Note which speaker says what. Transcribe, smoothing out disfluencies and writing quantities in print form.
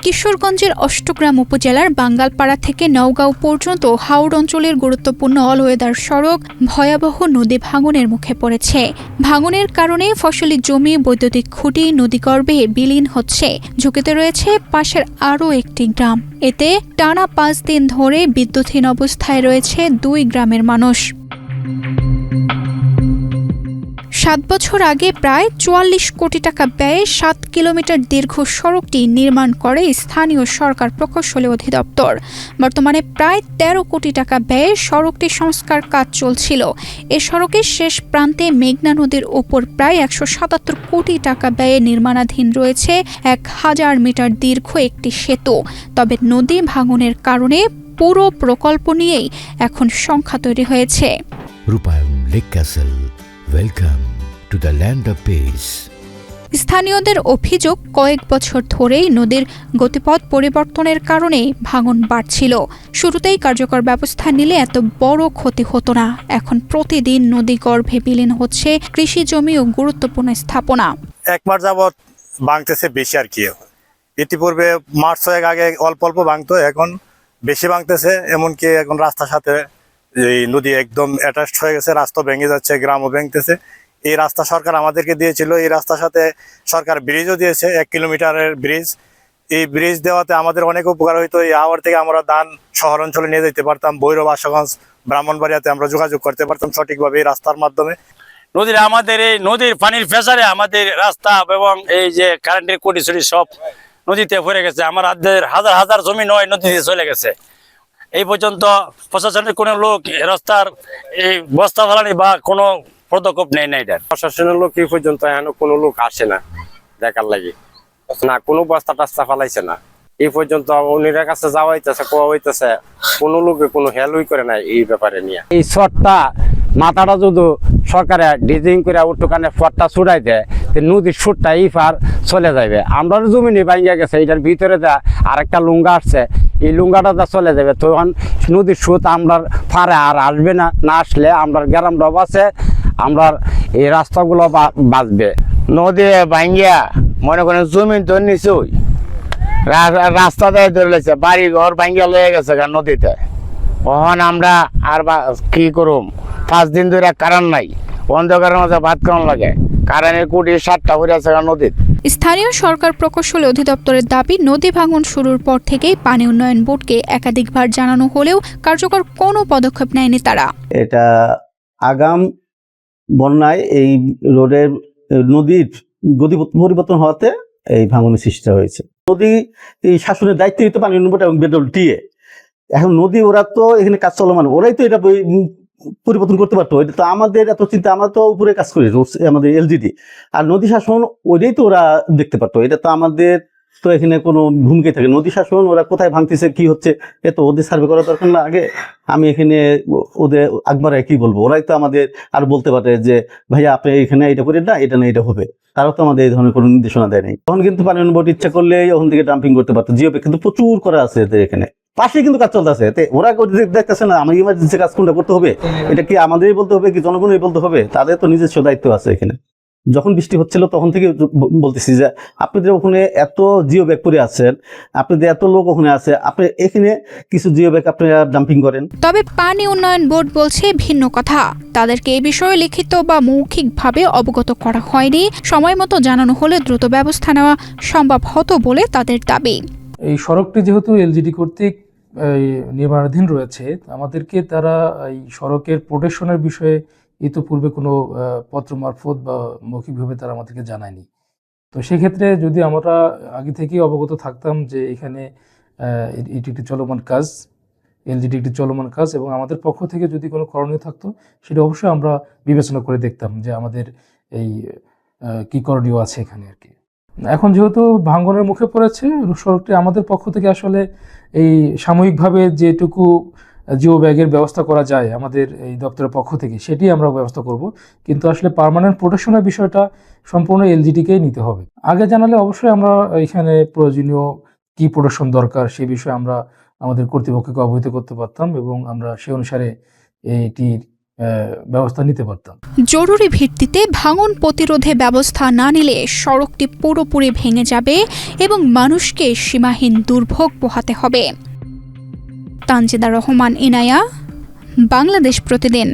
Speaker 1: কিশোরগঞ্জের অষ্টগ্রাম উপজেলার বাঙ্গালপাড়া থেকে নওগাঁও পর্যন্ত হাওড় অঞ্চলের গুরুত্বপূর্ণ অল ওয়েদার সড়ক ভয়াবহ নদী ভাঙনের মুখে পড়েছে। ভাঙনের কারণে ফসলি জমি, বৈদ্যুতিক খুঁটি নদীগর্ভে বিলীন হচ্ছে। ঝুঁকিতে রয়েছে পাশের আরও একটি গ্রাম। এতে টানা 5 দিন ধরে বিদ্যুৎহীন অবস্থায় রয়েছে 2 গ্রামের মানুষ। 7 বছর আগে প্রায় 44 কোটি টাকা ব্যয়ে 7 কিলোমিটার দীর্ঘ সড়কটি নির্মাণ করে স্থানীয় সরকার প্রকৌশল অধিদপ্তর। বর্তমানে প্রায় 13 কোটি টাকা ব্যয়ে সড়কটি সংস্কার কাজ চলছিল। এ সড়কের শেষ প্রান্তে মেঘনা নদীর ওপর প্রায় 177 কোটি টাকা ব্যয়ে নির্মাণাধীন রয়েছে 1000 মিটার দীর্ঘ একটি সেতু। তবে নদী ভাঙনের কারণে পুরো প্রকল্প নিয়েই এখন সংখ্যা তৈরি হয়েছে।
Speaker 2: রূপায়ণ lake castle, welcome to the land of piece.
Speaker 1: স্থানীয়দের অভিযোগ, কয়েক বছর ধরেই নদীর গতিপথ পরিবর্তনের কারণে ভাঙন বাড়ছিল। শুরুতেই কার্যকর ব্যবস্থা নিলে এত বড় ক্ষতি হতো না। এখন প্রতিদিন নদী গর্ভে বিলীন হচ্ছে কৃষি জমি ও গুরুত্বপূর্ণ স্থাপনা।
Speaker 3: 1 মাস যাবৎ ভাঙতেছে বেশি আর কি। ইতিপূর্বে মাস 6 আগে অল্প অল্প ভাঙতো, এখন বেশি ভাঙতেছে। এমনকি এখন রাস্তার সাথে এই নদী একদম অ্যাটাচড হয়ে গেছে, রাস্তা ভেঙে যাচ্ছে, গ্রামও ভেঙতেছে। এই রাস্তা সরকার আমাদেরকে দিয়েছিল, এই রাস্তার সাথে সরকার ব্রিজও দিয়েছে, 1 কিলোমিটারের ব্রিজ। এই ব্রিজ দেওয়াতে আমাদের অনেক উপকার হইতো। এই হাওড় থেকে আমরা ধান শহর অঞ্চলে নিয়ে যেতে পারতাম, ভৈরব, আশুগঞ্জ, ব্রাহ্মণবাড়িয়াতে আমরা যোগাযোগ করতে পারতাম সঠিকভাবে এই রাস্তার মাধ্যমে।
Speaker 4: নদীর আমাদের এই নদীর পানির প্রেসারে আমাদের রাস্তা এবং এই যে কারেন্টের কোটি সব নদীতে পড়ে গেছে। আমাদের হাজার হাজার জমি নয় নদীতে চলে গেছে। এই পর্যন্ত প্রশাসনের কোনো লোক রাস্তার এই বস্তা ফেলানি বা কোনো পদক্ষেপ নেই না। এটা
Speaker 5: প্রশাসনের লোক এই পর্যন্ত এখনো কোনো লোক আসে না দেখার লাগে, না কোনো বস্তা টাস্তা ফেলাইছে না। এই পর্যন্ত উনিরা কাছে যাওয়া হইতেছে, কোয়া হইতেছে, কোনো লোকে কোনো হেল্পই করে না এই ব্যাপারে নিয়ে।
Speaker 6: এই শটটা মাথাটা যদি সরকারে ডিজাইন করে উঠোখানে ফটটা ছুটাই দেয়, নদীর সুরটা এই পার চলে যাবে। আমরা জমিনে ভাঙিয়া গেছে, এটার ভিতরে যা আরেকটা লুঙ্গা আসছে, এই লুঙ্গাটা যা চলে যাবে, তখন নদীর সুত আমরা পারে আর আসবে না। না আসলে আমরা গ্রামটা বাঁচে, আমরা এই রাস্তাগুলো বাঁচবে।
Speaker 7: নদী ভাঙ্গিয়া মনে করেন জমি তো নিচুই রাস্তা দিয়ে ধরে লেছে, বাড়ি ঘর ভাঙ্গিয়া লয়ে গেছে নদীতে। ওখান আমরা আর কি করুম, 5 দিন ধরে কারেন্ট নাই, অন্ধকারের মাঝে ভাত খাওয়ান লাগে। কারেন্টের কুটি 7টা হয়ে আছে নদীতে।
Speaker 1: স্থানীয় সরকার প্রকৌশল অধিদপ্তরের দাবি, নদী ভাঙন শুরুর পর থেকেই পানি উন্নয়ন বোর্ডকে একাধিকবার জানানো হলেও কার্যকর কোনো পদক্ষেপ নেয়নি তারা।
Speaker 8: এটা আগাম বন্যায় এই রোডের নদীর গতিপথ পরিবর্তন হওয়াতে এই ভাঙনের সৃষ্টি হয়েছে। নদী এই শাসনের দায়িত্ব দিতে পানি উন্নয়ন বোর্ড এবং BWTA। এখন নদী ওরা তো এখানে কাজ চলমান, ওরাই তো এটা পরিবর্তন করতে পারতো। এটা তো আমাদের এত চিন্তা, আমরা তো উপরে কাজ করি, আমাদের LGD। আর নদী শাসন ওইটাই তো ওরা দেখতে পারতো। এটা তো আমাদের তো এখানে কোনো ভূমিকাই থাকে। নদী শাসন ওরা কোথায় ভাঙতেছে, কি হচ্ছে, এ তো ওদের সার্ভে করা দরকার না আগে? আমি এখানে ওদের আকবারে কি বলবো, ওরাই তো আমাদের আর বলতে পারে যে ভাইয়া আপনি এখানে এটা করেন না, এটা না এটা হবে। তারাও তো আমাদের এই ধরনের কোনো নির্দেশনা দেয় নাই। তখন কিন্তু পানি উন্নয়ন বোর্ড ইচ্ছা করলে ওখান থেকে ডাম্পিং করতে পারতো। জিওপে কিন্তু প্রচুর করা আছে এখানে, পাশে কিন্তু কাজ চলতেছে। ওরা দেখতেছে না আমার ইমার্জেন্সি কাজ কোনটা করতে হবে, এটা কি আমাদেরই বলতে হবে কি জনগণই বলতে হবে? তাদের তো নিজস্ব দায়িত্ব আছে এখানে। যখন বৃষ্টি হচ্ছিল তখন থেকে বলতেছি যে আপনাদের ওখানে এত জিও ব্যাগ পরে আছেন, আপনাদের এত লোক ওখানে আছে, আপনি এখানে কিছু জিও ব্যাগ আপনারা ডাম্পিং করেন।
Speaker 1: তবে পানি উন্নয়ন বোর্ড বলছে ভিন্ন কথা। তাদেরকে এই বিষয়ে লিখিত বা মৌখিকভাবে অবগত করা হয়নি। সময় মতো জানানো হলে দ্রুত ব্যবস্থা নেওয়া সম্ভব হতো বলে তাদের দাবি।
Speaker 9: এই সড়কটি যেহেতু LGD কর্তৃক নির্মাণাধীন রয়েছে, আমাদেরকে তারা এই সড়কের প্রোটেকশনের বিষয়ে ইতিপূর্বে কোনো পত্র মারফত বা মৌখিকভাবে তারা আমাদেরকে জানায়নি। তো সেক্ষেত্রে যদি আমরা আগে থেকেই অবগত থাকতাম যে এখানে এটি একটি চলমান কাজ, LGD একটি চলমান কাজ, এবং আমাদের পক্ষ থেকে যদি কোনো করণীয় থাকতো সেটা অবশ্যই আমরা বিবেচনা করে দেখতাম যে আমাদের এই কী করণীয় আছে এখানে আর কি। এখন যেহেতু ভাঙনের মুখে পড়েছে সড়কটি, আমাদের পক্ষ থেকে আসলে এই সাময়িকভাবে যেটুকু জিও ব্যাগের ব্যবস্থা করা যায় আমাদের এই দপ্তরের পক্ষ থেকে সেটি আমরা ব্যবস্থা করব। কিন্তু আসলে পার্মানেন্ট প্রোটেকশনের বিষয়টা সম্পূর্ণ LGDকেই নিতে হবে। আগে জানালে অবশ্যই আমরা এখানে প্রয়োজনীয় কি প্রোটেকশন দরকার সে বিষয়ে আমরা আমাদের কর্তৃপক্ষকে অবহিত করতে পারতাম এবং আমরা সে অনুসারে এটির ব্যবস্থা নিতে পারতাম।
Speaker 1: জরুরি ভিত্তিতে ভাঙন প্রতিরোধে ব্যবস্থা না নিলে সড়কটি পুরোপুরি ভেঙে যাবে এবং মানুষকে সীমাহীন দুর্ভোগ পোহাতে হবে। তানজিদা রহমান ইনায়া, বাংলাদেশ প্রতিদিন।